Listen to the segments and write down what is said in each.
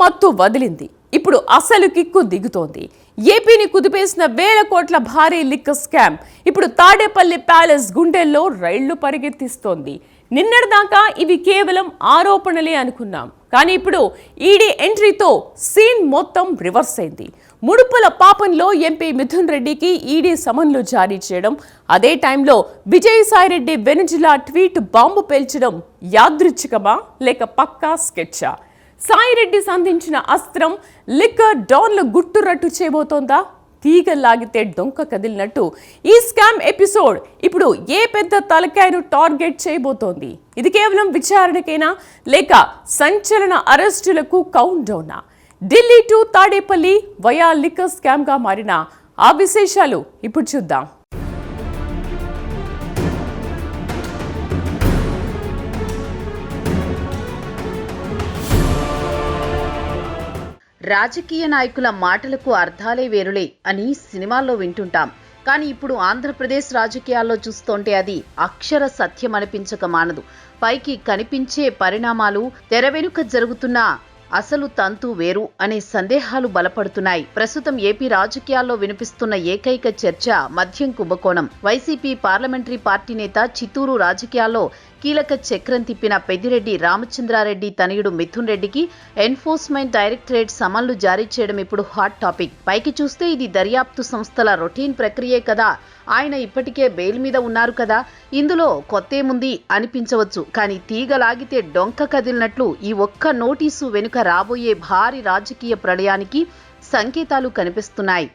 మత్తు వదిలింది. ఇప్పుడు అసలు కిక్కు దిగుతోంది. ఏపీని కుదిపేసిన వేల కోట్ల భారీ లిక్కర్ స్కామ్ ఇప్పుడు తాడేపల్లి ప్యాలెస్ గుండెల్లో రైళ్లు పరిగెత్తిస్తోంది. నిన్నటిదాకా ఇవి కేవలం ఆరోపణలే అనుకున్నాం, కానీ ఇప్పుడు ఈడీ ఎంట్రీతో సీన్ మొత్తం రివర్స్ అయింది. ముడుపుల పాపంలో ఎంపీ మిథున్ రెడ్డికి ఈడీ సమన్లు జారీ చేయడం, అదే టైంలో విజయసాయిరెడ్డి వెనుజిలా ట్వీట్ బాంబు పేల్చడం యాదృచ్ఛికమా లేక పక్కా స్కెచ్చా? సాయిరెడ్డి సంధించిన అస్త్రం లిక్కర్ డాన్లు గుట్టురట్టు చేయబోతోందా? తీగలాగితే డొంక కదిలినట్టు ఈ స్కామ్ ఎపిసోడ్ ఇప్పుడు ఏ పెద్ద తలకాయను టార్గెట్ చేయబోతోంది? ఇది కేవలం విచారణకేనా లేక సంచలన అరెస్టులకు కౌంట్ డౌనా? Delhi to Tadepalli via liquor scam గా మారిన ఆ విశేషాలు ఇప్పుడు చూద్దాం. రాజకీయ నాయకుల మాటలకు అర్థాలే వేరులే అని సినిమాల్లో వింటుంటాం. కానీ ఇప్పుడు ఆంధ్రప్రదేశ్ రాజకీయాల్లో చూస్తుంటే అది అక్షర సత్యం అనిపించక మానదు. పైకి కనిపించే పరిణామాలు తెర వెనుక జరుగుతున్న అసలు తంతు వేరు అనే సందేహాలు బలపడుతున్నాయి. ప్రస్తుతం ఏపీ రాజకీయాల్లో వినిపిస్తున్న ఏకైక చర్చ మద్యం కుంభకోణం. వైసీపీ పార్లమెంటరీ పార్టీ నేత చిత్తూరు రాజకీయాల్లో కీలక చక్రం తిప్పిన పెద్దిరెడ్డి రామచంద్రారెడ్డి తనయుడు మిథున్ రెడ్డికి ఎన్ఫోర్స్మెంట్ డైరెక్టరేట్ సమన్లు జారీ చేయడం ఇప్పుడు హాట్ టాపిక్. పైకి చూస్తే ఇది దర్యాప్తు సంస్థల రొటీన్ ప్రక్రియే కదా, ఆయన ఇప్పటికే బెయిల్ మీద ఉన్నారు కదా, ఇందులో కొత్తేముంది అనిపించవచ్చు. కానీ తీగలాగితే డొంక కదిలినట్లు ఈ ఒక్క నోటీసు వెనుక రాబోయే భారీ రాజకీయ ప్రళయానికి సంకేతాలు కనిపిస్తున్నాయి.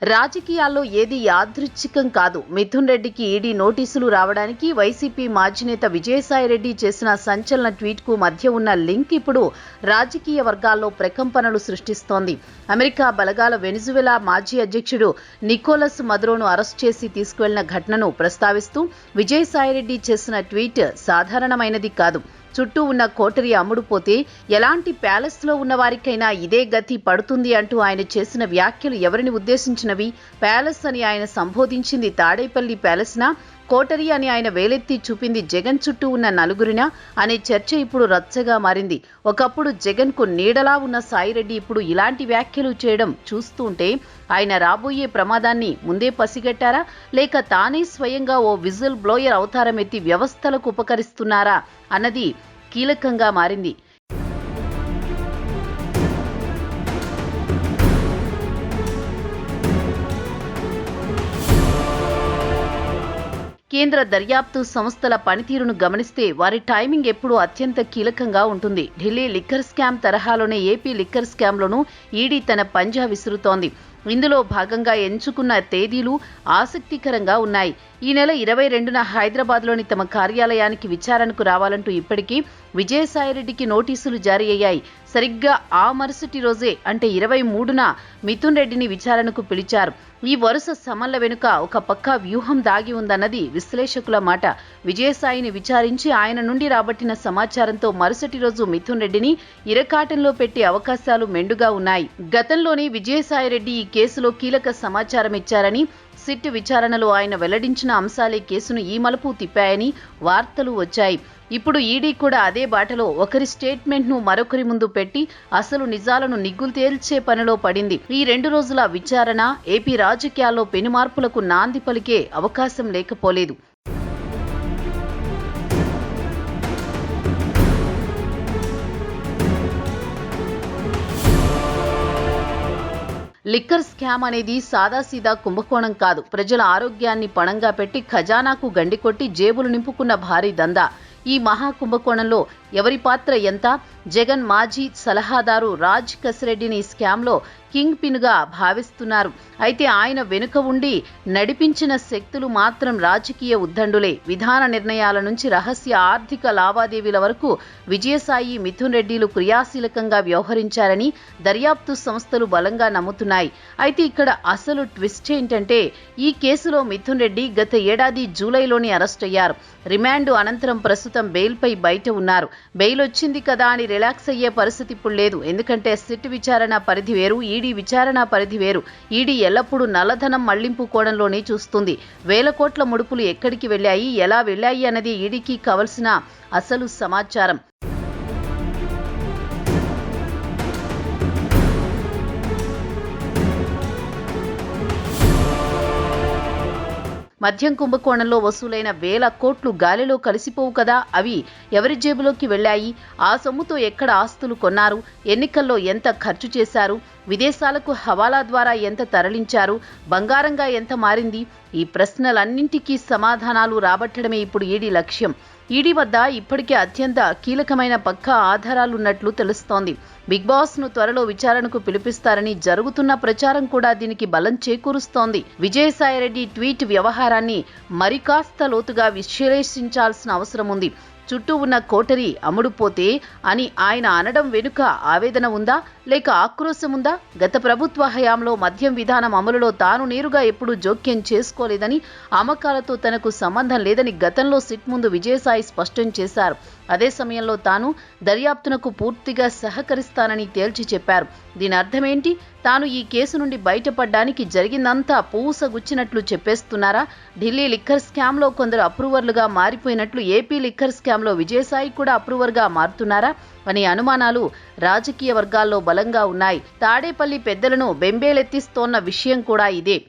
రాజకీయాల్లో ఏది యాదృచ్ఛికం కాదు. మిథున్ రెడ్డికి ఈడీ నోటీసులు రావడానికి వైసీపీ మాజీ నేత విజయసాయిరెడ్డి చేసిన సంచలన ట్వీట్ కు మధ్య ఉన్న లింక్ ఇప్పుడు రాజకీయ వర్గాల్లో ప్రకంపనలు సృష్టిస్తోంది. అమెరికా బలగాల వెనిజువెలా మాజీ అధ్యక్షుడు నికోలస్ మదురోను అరెస్ట్ చేసి తీసుకువెళ్లిన ఘటనను ప్రస్తావిస్తూ విజయసాయిరెడ్డి చేసిన ట్వీట్ సాధారణమైనది కాదు. చుట్టూ ఉన్న కోటరీ అమ్ముడుపోతే ఎలాంటి ప్యాలెస్ లో ఉన్న వారికైనా ఇదే గతి పడుతుంది అంటూ ఆయన చేసిన వ్యాఖ్యలు ఎవరిని ఉద్దేశించినవి? ప్యాలెస్ అని ఆయన సంబోధించింది తాడేపల్లి ప్యాలెస్నా, కోటరీ అని ఆయన వేలెత్తి చూపింది జగన్ చుట్టూ ఉన్న నలుగురినా అనే చర్చ ఇప్పుడు రచ్చగా మారింది. ఒకప్పుడు జగన్ కు నీడలా ఉన్న సాయిరెడ్డి ఇప్పుడు ఇలాంటి వ్యాఖ్యలు చేయడం చూస్తుంటే ఆయన రాబోయే ప్రమాదాన్ని ముందే పసిగట్టారా లేక తానే స్వయంగా ఓ విజిల్ బ్లోయర్ అవతారం ఎత్తి వ్యవస్థలకు ఉపకరిస్తున్నారా అన్నది కీలకంగా మారింది. కేంద్ర దర్యాప్తు సంస్థల పనితీరును గమనిస్తే వారి టైమింగ్ ఎప్పుడూ అత్యంత కీలకంగా ఉంటుంది. ఢిల్లీ లిక్కర్ స్కామ్ తరహాలోనే ఏపీ లిక్కర్ స్కామ్లోనూ ఈడీ తన పంజా విసురుతోంది. ఇందులో భాగంగా ఎంచుకున్న తేదీలు ఆసక్తికరంగా ఉన్నాయి. ఈ నెల 22న హైదరాబాద్లోని తమ కార్యాలయానికి విచారణకు రావాలంటూ ఇప్పటికీ విజయసాయిరెడ్డికి నోటీసులు జారీ అయ్యాయి. సరిగ్గా ఆ మరుసటి రోజే అంటే 23న మిథున్ రెడ్డిని విచారణకు పిలిచారు. ఈ వరుస సమన్ల వెనుక ఒక పక్కా వ్యూహం దాగి ఉందన్నది విశ్లేషకుల మాట. విజయసాయిని విచారించి ఆయన నుండి రాబట్టిన సమాచారంతో మరుసటి రోజు మిథున్ రెడ్డిని ఇరకాటంలో పెట్టే అవకాశాలు మెండుగా ఉన్నాయి. గతంలోనే విజయసాయిరెడ్డి ఈ కేసులో కీలక సమాచారం ఇచ్చారని, సిట్ విచారణలో ఆయన వెల్లడించిన అంశాలే కేసును ఈ మలుపు తిప్పాయని వార్తలు వచ్చాయి. ఇప్పుడు ఈడీ కూడా అదే బాటలో ఒకరి స్టేట్మెంట్ ను మరొకరి ముందు పెట్టి అసలు నిజాలను నిగ్గులు తేల్చే పనిలో పడింది. ఈ 2 రోజుల విచారణ ఏపీ రాజకీయాల్లో పెనుమార్పులకు నాంది పలికే అవకాశం లేకపోలేదు. లిక్కర్ స్కామ్ అనేది సాదాసీదా కుంభకోణం కాదు. ప్రజల ఆరోగ్యాన్ని పణంగా పెట్టి ఖజానాకు గండికొట్టి జేబులు నింపుకున్న భారీ దందా. ఈ మహా కుంభకోణంలో ఎవరి పాత్ర ఎంత? జగన్ మాజీ సలహాదారు రాజ్ కసిరెడ్డిని స్కామ్లో కింగ్ పిన్ గా భావిస్తున్నారు. అయితే ఆయన వెనుక ఉండి నడిపించిన శక్తులు మాత్రం రాజకీయ ఉద్దండులే. విధాన నిర్ణయాల నుంచి రహస్య ఆర్థిక లావాదేవీల వరకు విజయసాయి, మిథున్ రెడ్డిలు క్రియాశీలకంగా వ్యవహరించారని దర్యాప్తు సంస్థలు బలంగా నమ్ముతున్నాయి. అయితే ఇక్కడ అసలు ట్విస్ట్ ఏంటంటే ఈ కేసులో మిథున్ రెడ్డి గత ఏడాది జూలైలోనే అరెస్ట్ అయ్యారు. రిమాండ్ అనంతరం ప్రస్తుతం బెయిల్పై బయట ఉన్నారు. బెయిల్ వచ్చింది కదా అని రిలాక్స్ అయ్యే పరిస్థితి ఇప్పుడు లేదు. ఎందుకంటే సిట్ విచారణ పరిధి వేరు, ఈడీ విచారణ పరిధి వేరు. ఈడీ ఎల్లప్పుడూ నల్లధనం మళ్లింపు కోణంలోనే చూస్తుంది. వేల కోట్ల ముడుపులు ఎక్కడికి వెళ్ళాయి, ఎలా వెళ్ళాయి అన్నది ఈడీకి కావలసిన అసలు సమాచారం. మద్యం కుంభకోణంలో వసూలైన వేల కోట్లు గాలిలో కలిసిపోవు కదా, అవి ఎవరి జేబులోకి వెళ్ళాయి, ఆ సొమ్ముతో ఎక్కడ ఆస్తులు కొన్నారు, ఎన్నికల్లో ఎంత ఖర్చు చేశారు, విదేశాలకు హవాలా ద్వారా ఎంత తరలించారు, బంగారంగా ఎంత మారింది, ఈ ప్రశ్నలన్నింటికీ సమాధానాలు రాబట్టడమే ఇప్పుడు ఈడీ లక్ష్యం. ఈడీ వద్ద ఇప్పటికే అత్యంత కీలకమైన పక్కా ఆధారాలున్నట్లు తెలుస్తోంది. బిగ్ బాస్ ను త్వరలో విచారణకు పిలిపిస్తారని జరుగుతున్న ప్రచారం కూడా దీనికి బలం చేకూరుస్తోంది. విజయసాయిరెడ్డి ట్వీట్ వ్యవహారాన్ని మరికాస్త లోతుగా విశ్లేషించాల్సిన అవసరం ఉంది. చుట్టూ ఉన్న కోటరీ అమ్ముడుపోతే అని ఆయన అనడం వెనుక ఆవేదన ఉందా, లేక ఆక్రోశం ఉందా? గత ప్రభుత్వ హయాంలో మద్యం విధానం అమలులో తాను నేరుగా ఎప్పుడూ జోక్యం చేసుకోలేదని, అమ్మకాలతో తనకు సంబంధం లేదని గతంలో సిట్ ముందు విజయసాయి స్పష్టం చేశారు. అదే సమయంలో తాను దర్యాప్తునకు పూర్తిగా సహకరిస్తానని తేల్చి చెప్పారు. దీని అర్థమేంటి? తాను ఈ కేసు నుండి బయటపడ్డానికి జరిగిందంతా పూసగుచ్చినట్లు చెప్పేస్తున్నారా? ఢిల్లీ లిక్కర్ స్కామ్లో కొందరు అప్రూవర్లుగా మారిపోయినట్లు ఏపీ లిక్కర్ స్కామ్లో విజయసాయి కూడా అప్రూవర్గా మారుతున్నారా అనే అనుమానాలు రాజకీయ వర్గాల్లో బలంగా ఉన్నాయి. తాడేపల్లి పెద్దలను బెంబేలెత్తిస్తోన్న విషయం కూడా ఇదే.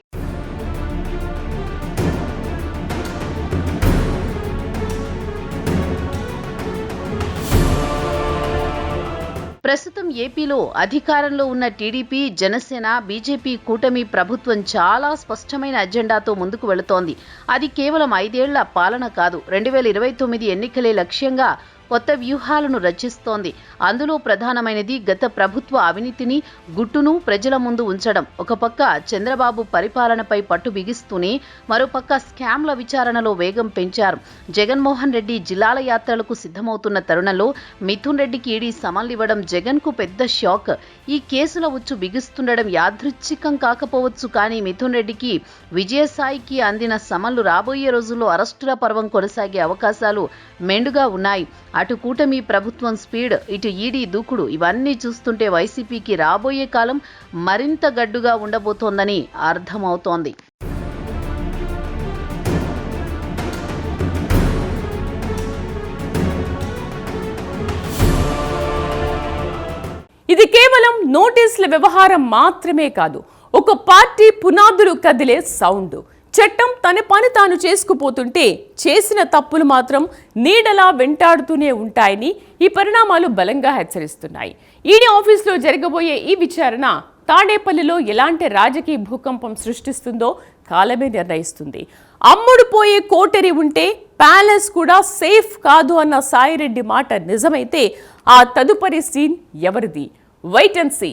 ప్రస్తుతం ఏపీలో అధికారంలో ఉన్న టీడీపీ, జనసేన, బీజేపీ కూటమి ప్రభుత్వం చాలా స్పష్టమైన అజెండాతో ముందుకు వెళుతోంది. అది కేవలం 5 ఏళ్ల పాలన కాదు, 2029 ఎన్నికలే లక్ష్యంగా కొత్త వ్యూహాలను రచిస్తోంది. అందులో ప్రధానమైనది గత ప్రభుత్వ అవినీతిని, గుట్టును ప్రజల ముందు ఉంచడం. ఒక పక్క చంద్రబాబు పరిపాలనపై పట్టు బిగిస్తూనే మరోపక్క స్కామ్ల విచారణలో వేగం పెంచారు. జగన్మోహన్ రెడ్డి జిల్లాల యాత్రలకు సిద్ధమవుతున్న తరుణంలో మిథున్ రెడ్డికి ఈడీ సమన్లివ్వడం జగన్కు పెద్ద షాక్. ఈ కేసుల ఉచ్చు బిగుస్తుండడం యాదృచ్ఛికం కాకపోవచ్చు, కానీ మిథున్ రెడ్డికి, విజయసాయికి అందిన సమన్లు రాబోయే రోజుల్లో అరెస్టుల పర్వం కొనసాగే అవకాశాలు మెండుగా ఉన్నాయి. అటు కూటమి ప్రభుత్వం స్పీడ్, ఇటు ఈడీ దూకుడు, ఇవన్నీ చూస్తుంటే వైసీపీకి రాబోయే కాలం మరింత గడ్డుగా ఉండబోతోందని అర్థమవుతోంది. ఇది కేవలం నోటీసుల వ్యవహారం మాత్రమే కాదు, ఒక పార్టీ పునాదులు కదిలే సౌండ్. చట్టం తన పని తాను చేసుకుపోతుంటే చేసిన తప్పులు మాత్రం నీడలా వెంటాడుతూనే ఉంటాయని ఈ పరిణామాలు బలంగా హెచ్చరిస్తున్నాయి. ఈడీ ఆఫీసులో జరగబోయే ఈ విచారణ తాడేపల్లిలో ఎలాంటి రాజకీయ భూకంపం సృష్టిస్తుందో కాలమే నిర్ణయిస్తుంది. అమ్ముడు పోయే కోటరీ ఉంటే ప్యాలెస్ కూడా సేఫ్ కాదు అన్న సాయిరెడ్డి మాట నిజమైతే ఆ తదుపరి సీన్ ఎవరిది? Wait and see.